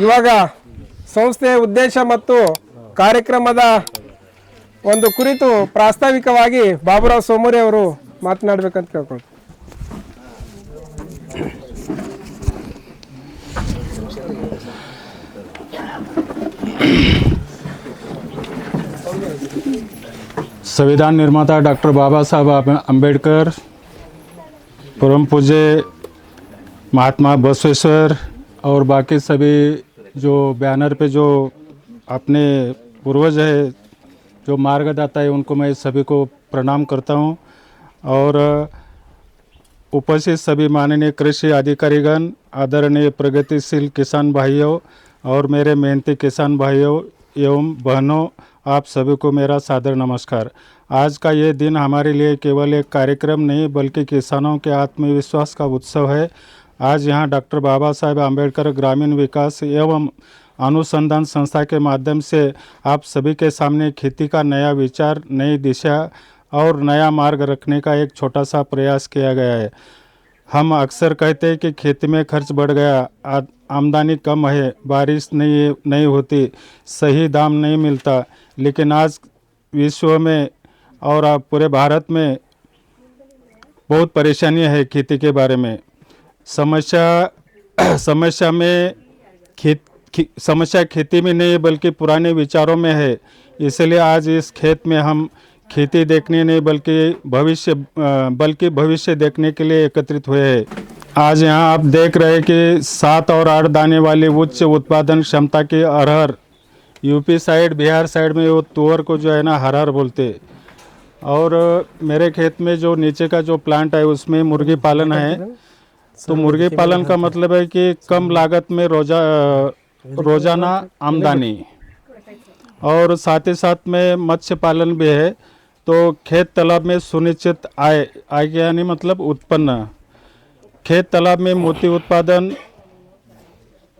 ಇವಾಗ ಸಂಸ್ಥೆಯ ಉದ್ದೇಶ ಮತ್ತು ಕಾರ್ಯಕ್ರಮದ ಒಂದು ಕುರಿತು ಪ್ರಾಸ್ತಾವಿಕವಾಗಿ ಬಾಬುರಾವ್ ಸೋಮುರಿ ಅವರು ಮಾತನಾಡಬೇಕಂತ ಕೇಳ್ಕೊಳ್ತೀನಿ. संविधान निर्माता डॉक्टर बाबा साहब अम्बेडकर, परम पूज्य महात्मा बसवेश्वर और बाकी सभी जो बैनर पे जो अपने पूर्वज है, जो मार्गदाता है, उनको मैं सभी को प्रणाम करता हूँ। और उपस्थित सभी माननीय कृषि अधिकारीगण, आदरणीय प्रगतिशील किसान भाइयों और मेरे मेहनती किसान भाइयों एवं बहनों, आप सभी को मेरा सादर नमस्कार। आज का ये दिन हमारे लिए केवल एक कार्यक्रम नहीं बल्कि किसानों के आत्मविश्वास का उत्सव है। आज यहाँ डॉक्टर बाबा साहेब अम्बेडकर ग्रामीण विकास एवं अनुसंधान संस्था के माध्यम से आप सभी के सामने खेती का नया विचार, नई दिशा और नया मार्ग रखने का एक छोटा सा प्रयास किया गया है। हम अक्सर कहते हैं कि खेती में खर्च बढ़ गया, आमदनी कम है, बारिश नहीं होती, सही दाम नहीं मिलता, लेकिन आज विश्व में और पूरे भारत में बहुत परेशानी है खेती के बारे में। समस्या खेती में नहीं बल्कि पुराने विचारों में है। इसलिए आज इस खेत में हम खेती देखने नहीं बल्कि भविष्य देखने के लिए एकत्रित हुए हैं। आज यहाँ आप देख रहे हैं कि 7 और 8 दाने वाली उच्च उत्पादन क्षमता की अरहर, यूपी साइड बिहार साइड में वो तुअर को जो है ना हरहर बोलते। और मेरे खेत में जो नीचे का जो प्लांट है उसमें मुर्गी पालन है। तो मुर्गी पालन का मतलब है कि कम लागत में रोजाना आमदनी, और साथ ही साथ में मत्स्य पालन भी है। तो खेत तालाब में सुनिश्चित आय यानी मतलब उत्पन्न। खेत तालाब में मोती उत्पादन,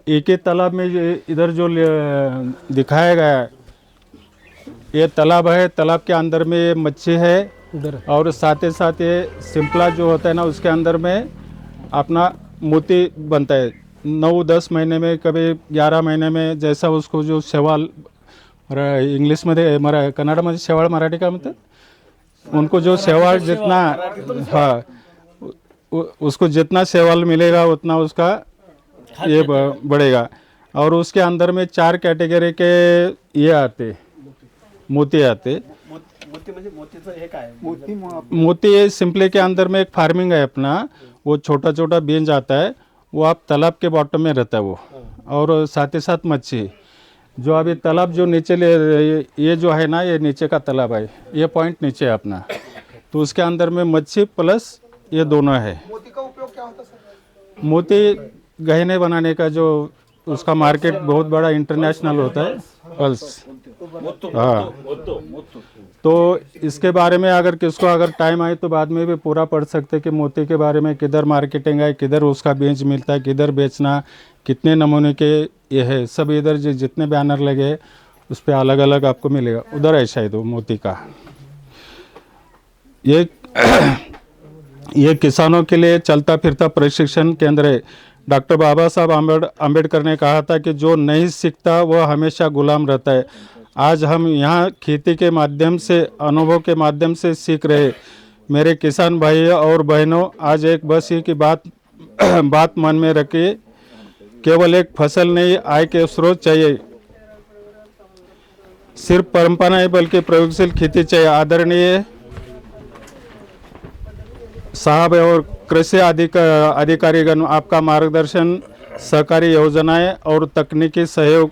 एक ही तालाब में इधर जो दिखाया गया है ये तालाब है, तालाब के अंदर में ये मच्छी है, और साथ ही साथ ये सिंपला जो होता है ना उसके अंदर में अपना मोती बनता है। 9-10 महीने में, कभी 11 महीने में, जैसा उसको जो शेवाल इंग्लिश में कन्नड़ में शेवाल मराठी का मतलब उनको जो शेवाल जितना, हाँ उसको जितना शेवाल मिलेगा उतना उसका ये बढ़ेगा। और उसके अंदर में 4 कैटेगरी के ये आते मोती आते। मोती सिंपली के अंदर में एक फार्मिंग है अपना, वो छोटा छोटा बीज आता है, वो आप तालाब के बॉटम में रहता है वो। और साथ ही साथ मच्छी जो अभी तालाब जो नीचे ये जो है ना, ये नीचे का तालाब है, ये पॉइंट नीचे है अपना, तो उसके अंदर में मच्छी प्लस ये दोनों है। मोती का उपयोग क्या होता है सर? मोती गहने बनाने का जो उसका मार्केट बहुत बड़ा इंटरनेशनल होता है, पल्स। हाँ, तो इसके बारे में अगर किसको अगर टाइम आए तो बाद में भी पूरा पढ़ सकते कि मोती के बारे में किधर मार्केटिंग है, किधर उसका बीज मिलता है, किधर बेचना, कितने नमूने के ये है, सब इधर जितने बैनर लगे उस पर अलग अलग आपको मिलेगा। उधर है शायद वो मोती का। ये किसानों के लिए चलता फिरता प्रशिक्षण केंद्र है। डॉक्टर बाबा साहब अम्बेडकर ने कहा था कि जो नहीं सीखता वह हमेशा गुलाम रहता है। आज हम यहाँ खेती के माध्यम से, अनुभव के माध्यम से सीख रहे। मेरे किसान भाई और बहनों, आज एक बस ही की बात मन में रखिए, केवल एक फसल नहीं, आय के स्रोत चाहिए। सिर्फ परंपरा नहीं बल्कि प्रयोगशील खेती चाहिए। आदरणीय साहब और कृषि अधिकारीगण, आपका मार्गदर्शन, सहकारी योजनाएं और तकनीकी सहयोग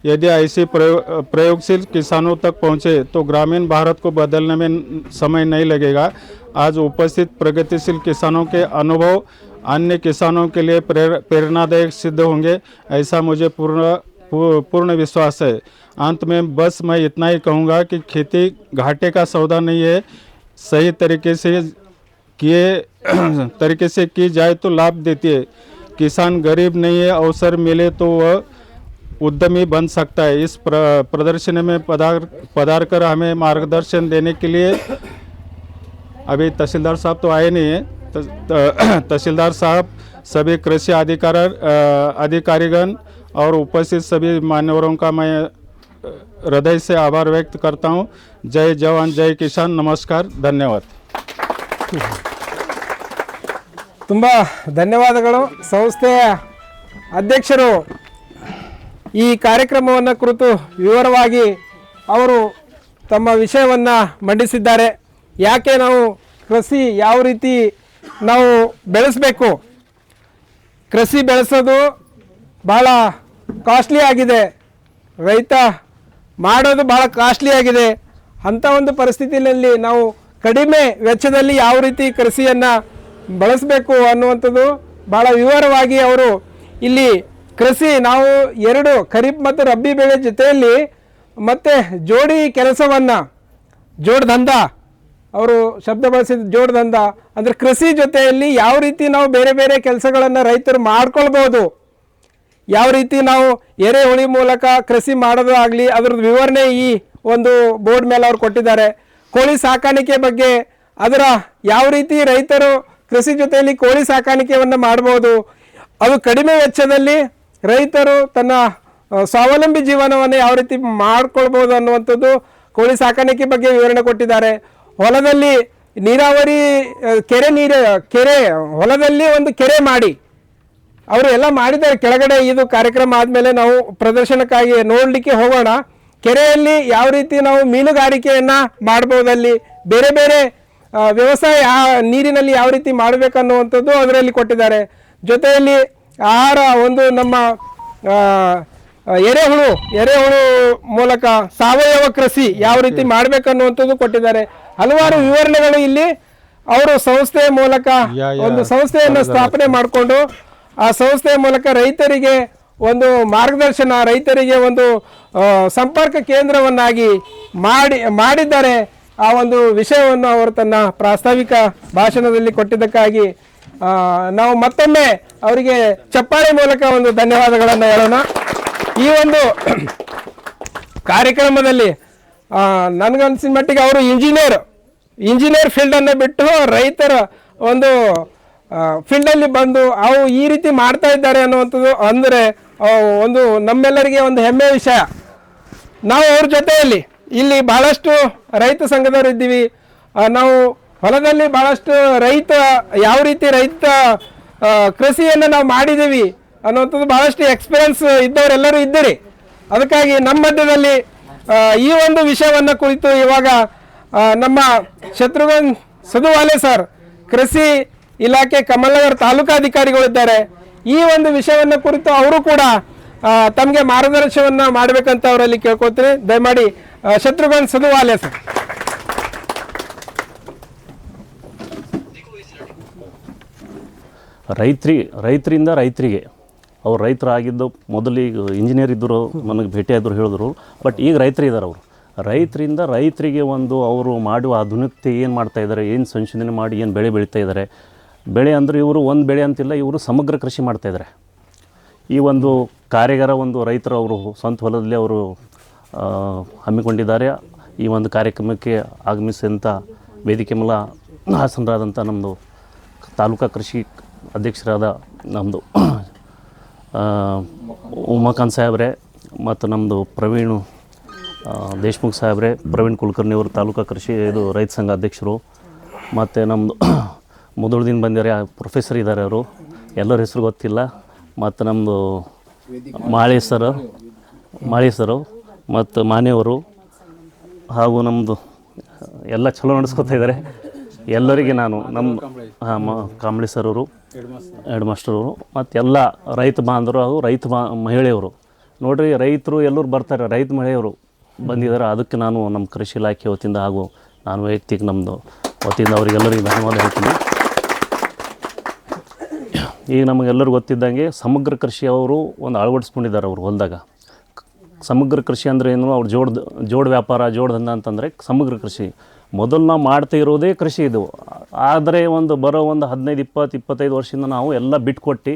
यदि ऐसी प्रयोगशील किसानों तक पहुंचे तो ग्रामीण भारत को बदलने में समय नहीं लगेगा। आज उपस्थित प्रगतिशील किसानों के अनुभव अन्य किसानों के लिए प्रेरणादायक सिद्ध होंगे, ऐसा मुझे पूर्ण विश्वास है। अंत में बस मैं इतना ही कहूँगा कि खेती घाटे का सौदा नहीं है। सही तरीके से की जाए तो लाभ देती है। किसान गरीब नहीं है, अवसर मिले तो वह उद्यमी बन सकता है। इस प्रदर्शनी में पधार कर हमें मार्गदर्शन देने के लिए अभी तहसीलदार साहब तो आए नहीं हैं, तहसीलदार साहब, सभी कृषि अधिकारीगण और उपस्थित सभी मान्यवरों का मैं हृदय से आभार व्यक्त करता हूँ। जय जवान जय किसान, नमस्कार, धन्यवाद। ತುಂಬ ಧನ್ಯವಾದಗಳು. ಸಂಸ್ಥೆಯ ಅಧ್ಯಕ್ಷರು ಈ ಕಾರ್ಯಕ್ರಮವನ್ನು ಕುರಿತು ವಿವರವಾಗಿ ಅವರು ತಮ್ಮ ವಿಷಯವನ್ನು ಮಂಡಿಸಿದ್ದಾರೆ. ಯಾಕೆ ನಾವು ಕೃಷಿ ಯಾವ ರೀತಿ ನಾವು ಬೆಳೆಸಬೇಕು, ಕೃಷಿ ಬೆಳೆಸೋದು ಭಾಳ ಕಾಸ್ಟ್ಲಿ ಆಗಿದೆ, ರೈತ ಮಾಡೋದು ಭಾಳ ಕಾಸ್ಟ್ಲಿ ಆಗಿದೆ. ಅಂಥ ಒಂದು ಪರಿಸ್ಥಿತಿಯಲ್ಲಿ ನಾವು ಕಡಿಮೆ ವೆಚ್ಚದಲ್ಲಿ ಯಾವ ರೀತಿ ಕೃಷಿಯನ್ನು ಬಳಸಬೇಕು ಅನ್ನುವಂಥದ್ದು ಭಾಳ ವಿವರವಾಗಿ ಅವರು ಇಲ್ಲಿ ಕೃಷಿ ನಾವು 2 ಖರೀಫ್ ಮತ್ತು ರಬ್ಬಿ ಬೆಳೆ ಜೊತೆಯಲ್ಲಿ ಮತ್ತು ಜೋಡಿ ಕೆಲಸವನ್ನು ಜೋಡ್ದಂಧ ಅವರು ಶಬ್ದ ಬಳಸಿದ ಜೋಡ್ದಂಧ ಅಂದರೆ ಕೃಷಿ ಜೊತೆಯಲ್ಲಿ ಯಾವ ರೀತಿ ನಾವು ಬೇರೆ ಬೇರೆ ಕೆಲಸಗಳನ್ನು ರೈತರು ಮಾಡ್ಕೊಳ್ಬೋದು, ಯಾವ ರೀತಿ ನಾವು ಎರೆಹುಳಿ ಮೂಲಕ ಕೃಷಿ ಮಾಡೋದು ಆಗಲಿ ಅದ್ರದ್ದು ವಿವರಣೆ ಈ ಒಂದು ಬೋರ್ಡ್ ಮೇಲೆ ಅವ್ರು ಕೊಟ್ಟಿದ್ದಾರೆ. ಕೋಳಿ ಸಾಕಾಣಿಕೆ ಬಗ್ಗೆ ಅದರ ಯಾವ ರೀತಿ ರೈತರು ಕೃಷಿ ಜೊತೆಯಲ್ಲಿ ಕೋಳಿ ಸಾಕಾಣಿಕೆಯನ್ನು ಮಾಡ್ಬೋದು, ಅದು ಕಡಿಮೆ ವೆಚ್ಚದಲ್ಲಿ ರೈತರು ತನ್ನ ಸ್ವಾವಲಂಬಿ ಜೀವನವನ್ನು ಯಾವ ರೀತಿ ಮಾಡ್ಕೊಳ್ಬೋದು ಅನ್ನುವಂಥದ್ದು ಕೋಳಿ ಸಾಕಾಣಿಕೆ ಬಗ್ಗೆ ವಿವರಣೆ ಕೊಟ್ಟಿದ್ದಾರೆ. ಹೊಲದಲ್ಲಿ ನೀರಾವರಿ ಕೆರೆ ಹೊಲದಲ್ಲಿ ಒಂದು ಕೆರೆ ಮಾಡಿ ಅವರು ಎಲ್ಲ ಮಾಡಿದ್ದಾರೆ. ಕೆಳಗಡೆ ಇದು ಕಾರ್ಯಕ್ರಮ ಆದಮೇಲೆ ನಾವು ಪ್ರದರ್ಶನಕ್ಕಾಗಿ ನೋಡಲಿಕ್ಕೆ ಹೋಗೋಣ. ಕೆರೆಯಲ್ಲಿ ಯಾವ ರೀತಿ ನಾವು ಮೀನುಗಾರಿಕೆಯನ್ನು ಮಾಡ್ಬೋದಲ್ಲಿ, ಬೇರೆ ಬೇರೆ ವ್ಯವಸಾಯ ನೀರಿನಲ್ಲಿ ಯಾವ ರೀತಿ ಮಾಡಬೇಕನ್ನುವಂಥದ್ದು ಅದರಲ್ಲಿ ಕೊಟ್ಟಿದ್ದಾರೆ. ಜೊತೆಯಲ್ಲಿ ಆಹಾರ ಒಂದು ನಮ್ಮ ಎರೆಹುಳು ಮೂಲಕ ಸಾವಯವ ಕೃಷಿ ಯಾವ ರೀತಿ ಮಾಡಬೇಕನ್ನುವಂಥದ್ದು ಕೊಟ್ಟಿದ್ದಾರೆ. ಹಲವಾರು ವಿವರಣೆಗಳು ಇಲ್ಲಿ ಅವರು ಸಂಸ್ಥೆಯ ಮೂಲಕ ಒಂದು ಸಂಸ್ಥೆಯನ್ನು ಸ್ಥಾಪನೆ ಮಾಡಿಕೊಂಡು ಆ ಸಂಸ್ಥೆಯ ಮೂಲಕ ರೈತರಿಗೆ ಒಂದು ಮಾರ್ಗದರ್ಶನ, ರೈತರಿಗೆ ಒಂದು ಸಂಪರ್ಕ ಕೇಂದ್ರವನ್ನಾಗಿ ಮಾಡಿದ್ದಾರೆ. ಆ ಒಂದು ವಿಷಯವನ್ನು ಅವರು ತನ್ನ ಪ್ರಾಸ್ತಾವಿಕ ಭಾಷಣದಲ್ಲಿ ಕೊಟ್ಟಿದ್ದಕ್ಕಾಗಿ ನಾವು ಮತ್ತೊಮ್ಮೆ ಅವರಿಗೆ ಚಪ್ಪಾಳೆ ಮೂಲಕ ಒಂದು ಧನ್ಯವಾದಗಳನ್ನು ಹೇಳೋಣ. ಈ ಒಂದು ಕಾರ್ಯಕ್ರಮದಲ್ಲಿ ನನಗನ್ಸಿದ ಮಟ್ಟಿಗೆ ಅವರು ಇಂಜಿನಿಯರ್ ಫೀಲ್ಡನ್ನು ಬಿಟ್ಟು ರೈತರ ಒಂದು ಫೀಲ್ಡಲ್ಲಿ ಬಂದು ಅವು ಈ ರೀತಿ ಮಾಡ್ತಾ ಇದ್ದಾರೆ ಅನ್ನುವಂಥದ್ದು ಅಂದರೆ ಒಂದು ನಮ್ಮೆಲ್ಲರಿಗೆ ಒಂದು ಹೆಮ್ಮೆಯ ವಿಷಯ. ನಾವು ಅವ್ರ ಜೊತೆಯಲ್ಲಿ ಇಲ್ಲಿ ಭಾಳಷ್ಟು ರೈತ ಸಂಘದವರು ಇದ್ದೀವಿ. ನಾವು ಹೊಲದಲ್ಲಿ ಭಾಳಷ್ಟು ಯಾವ ರೀತಿ ರೈತ ಕೃಷಿಯನ್ನು ನಾವು ಮಾಡಿದ್ದೀವಿ ಅನ್ನುವಂಥದ್ದು ಭಾಳಷ್ಟು ಎಕ್ಸ್ಪೀರಿಯನ್ಸ್ ಇದ್ದವರೆಲ್ಲರೂ ಇದ್ದೀರಿ. ಅದಕ್ಕಾಗಿ ನಮ್ಮ ಮಧ್ಯದಲ್ಲಿ ಈ ಒಂದು ವಿಷಯವನ್ನು ಕುರಿತು ಇವಾಗ ನಮ್ಮ ಶತ್ರುಘ್ನ ಸದುವಾಲೆ ಸರ್, ಕೃಷಿ ಇಲಾಖೆ ಕಮಲನಗರ ತಾಲೂಕಾಧಿಕಾರಿಗಳಿದ್ದಾರೆ. ಈ ಒಂದು ವಿಷಯವನ್ನು ಕುರಿತು ಅವರು ಕೂಡ ತಮಗೆ ಮಾರ್ಗದರ್ಶನವನ್ನು ಮಾಡಬೇಕಂತ ಅವರಲ್ಲಿ ಕೇಳ್ಕೊತೀನಿ. ದಯಮಾಡಿ ಶತ್ರುಘ್ನ ಸದುವಾಲೆ ಸರ್. ರೈತರಿಂದ ರೈತರಿಗೆ ಅವ್ರು ರೈತರಾಗಿದ್ದು ಮೊದಲಿಗೆ ಇಂಜಿನಿಯರ್ ಇದ್ದರು, ನನಗೆ ಭೇಟಿಯಾದರು ಹೇಳಿದ್ರು. ಬಟ್ ಈಗ ರೈತರು ಇದ್ದಾರೆ. ಅವರು ರೈತರಿಂದ ರೈತರಿಗೆ ಒಂದು ಅವರು ಮಾಡುವ ಆಧುನಿಕತೆ ಏನು ಮಾಡ್ತಾಯಿದ್ದಾರೆ, ಏನು ಸಂಶೋಧನೆ ಮಾಡಿ ಏನು ಬೆಳೆ ಬೆಳೀತಾ ಇದ್ದಾರೆ. ಬೆಳೆ ಅಂದರೆ ಇವರು ಒಂದು ಬೆಳೆ ಅಂತಿಲ್ಲ, ಇವರು ಸಮಗ್ರ ಕೃಷಿ ಮಾಡ್ತಾಯಿದ್ದಾರೆ. ಈ ಒಂದು ಕಾರ್ಯಾಗಾರ ಒಂದು ರೈತರು ಅವರು ಸ್ವಂತ ಹೊಲದಲ್ಲಿ ಅವರು ಹಮ್ಮಿಕೊಂಡಿದ್ದಾರೆ. ಈ ಒಂದು ಕಾರ್ಯಕ್ರಮಕ್ಕೆ ಆಗಮಿಸಿದಂಥ ವೇದಿಕೆ ಮೂಲ ಹಾಸನರಾದಂಥ ನಮ್ಮದು ತಾಲೂಕಾ ಕೃಷಿ ಅಧ್ಯಕ್ಷರಾದ ನಮ್ಮದು ಉಮಾಕಾಂತ್ ಸಾಹೇಬ್ರೆ ಮತ್ತು ನಮ್ಮದು ಪ್ರವೀಣ್ ದೇಶ್ಮುಖ್ ಸಾಹೇಬ್ರೆ, ಪ್ರವೀಣ್ ಕುಲಕರ್ಣಿ ಅವರು ತಾಲೂಕಾ ಕೃಷಿ ಇದು ರೈತ ಸಂಘ ಅಧ್ಯಕ್ಷರು, ಮತ್ತು ನಮ್ಮದು ಮುದುಳ್ದಿನ ಬಂದಿದ್ದಾರೆ ಪ್ರೊಫೆಸರ್ ಇದ್ದಾರೆ, ಅವರು ಎಲ್ಲರ ಹೆಸರು ಗೊತ್ತಿಲ್ಲ, ಮತ್ತು ನಮ್ಮದು ಮಾಳಿ ಸರು ಮತ್ತು ಮಾನೆಯವರು ಹಾಗೂ ನಮ್ಮದು ಎಲ್ಲ ಚಲೋ ನಡೆಸ್ಕೊತಾ ಇದ್ದಾರೆ. ಎಲ್ಲರಿಗೆ ನಾನು ನಮ್ಮ ಕಾಂಬಳಿ ಸರ್ ಅವರು, ಹೆಡ್ ಮಾಸ್ಟರ್ ಅವರು, ಮತ್ತು ಎಲ್ಲ ರೈತ ಬಾಂಧವರು ಹಾಗೂ ಮಹಿಳೆಯರು ನೋಡಿರಿ, ರೈತರು ಎಲ್ಲರೂ ಬರ್ತಾರೆ, ರೈತ ಮಹಿಳೆಯರು ಬಂದಿದ್ದಾರೆ. ಅದಕ್ಕೆ ನಾನು ನಮ್ಮ ಕೃಷಿ ಇಲಾಖೆ ವತಿಯಿಂದ ಹಾಗೂ ನಾನು ವೈಯಕ್ತಿಕ ನಮ್ಮದು ವತಿಯಿಂದ ಅವರಿಗೆಲ್ಲರಿಗೆ ಧನ್ಯವಾದ ಹೇಳ್ತೀನಿ. ಈಗ ನಮಗೆಲ್ಲರಿಗೂ ಗೊತ್ತಿದ್ದಂಗೆ ಸಮಗ್ರ ಕೃಷಿ ಅವರು ಒಂದು ಅಳವಡಿಸ್ಕೊಂಡಿದ್ದಾರೆ ಅವರು ಹೊಲದಾಗ. ಸಮಗ್ರ ಕೃಷಿ ಅಂದರೆ ಏನು, ಅವ್ರು ಜೋಡ ವ್ಯಾಪಾರ, ಜೋಡದಂಧ ಅಂತಂದರೆ ಸಮಗ್ರ ಕೃಷಿ. ಮೊದಲು ನಾವು ಮಾಡ್ತಾ ಇರೋದೇ ಕೃಷಿ ಇದು. ಆದರೆ ಬರೋ 15-20-25 ವರ್ಷದಿಂದ ನಾವು ಎಲ್ಲ ಬಿಟ್ಕೊಟ್ಟು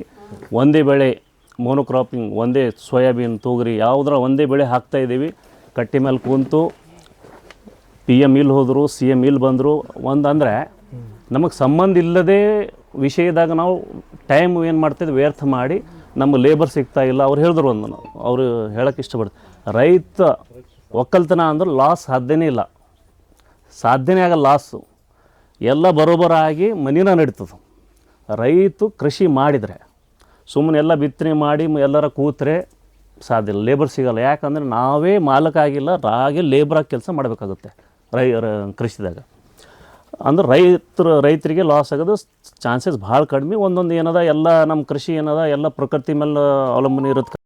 ಒಂದೇ ಬೆಳೆ ಮೋನೋಕ್ರಾಪಿಂಗ್, ಒಂದೇ ಸೋಯಾಬೀನ್, ತೊಗರಿ ಯಾವುದರ ಒಂದೇ ಬೆಳೆ ಹಾಕ್ತಾಯಿದ್ದೀವಿ. ಕಟ್ಟಿ ಮೇಲೆ ಕೂತು PM ಇಲ್ಲಿ ಹೋದರು, CM ಇಲ್ಲಿ ಬಂದರು. ಅಂದರೆ ನಮಗೆ ಸಂಬಂಧ ಇಲ್ಲದೆ ವಿಷಯದಾಗ ನಾವು ಟೈಮ್ ಏನು ಮಾಡ್ತಾಯಿದ್ವಿ ವ್ಯರ್ಥ ಮಾಡಿ ನಮ್ಮ ಲೇಬರ್ ಸಿಗ್ತಾ ಇಲ್ಲ. ಅವ್ರು ಹೇಳಿದ್ರು ಒಂದು, ಅವರು ಹೇಳೋಕ್ಕೆ ಇಷ್ಟಪಡ್ತಾರೆ, ರೈತ ಒಕ್ಕಲ್ತನ ಅಂದ್ರೆ ಲಾಸ್ ಸಾಧ್ಯನೇ ಇಲ್ಲ, ಸಾಧ್ಯನೇ ಆಗಲ್ಲ ಲಾಸು. ಎಲ್ಲ ಬರೋಬರಾಗಿ ಮನಿನ ನಡೀತದೆ. ರೈತ ಕೃಷಿ ಮಾಡಿದರೆ, ಸುಮ್ಮನೆ ಎಲ್ಲ ಬಿತ್ತನೆ ಮಾಡಿ ಎಲ್ಲರ ಕೂತ್ರೆ ಸಾಧ್ಯ ಇಲ್ಲ, ಲೇಬರ್ ಸಿಗೋಲ್ಲ. ಯಾಕಂದರೆ ನಾವೇ ಮಾಲಕ ಆಗಿಲ್ಲ, ಲೇಬರಾಗಿ ಕೆಲಸ ಮಾಡಬೇಕಾಗುತ್ತೆ ಕೃಷಿದಾಗ. ಅಂದ್ರೆ ರೈತರಿಗೆ ಲಾಸ್ ಆಗೋದು ಚಾನ್ಸಸ್ ಭಾಳ ಕಡಿಮೆ. ಒಂದೊಂದು ಏನದ ಎಲ್ಲ ನಮ್ಮ ಕೃಷಿ ಏನದ ಎಲ್ಲ ಪ್ರಕೃತಿ ಮೇಲೆ ಅವಲಂಬನೆ ಇರುತ್ತೆ.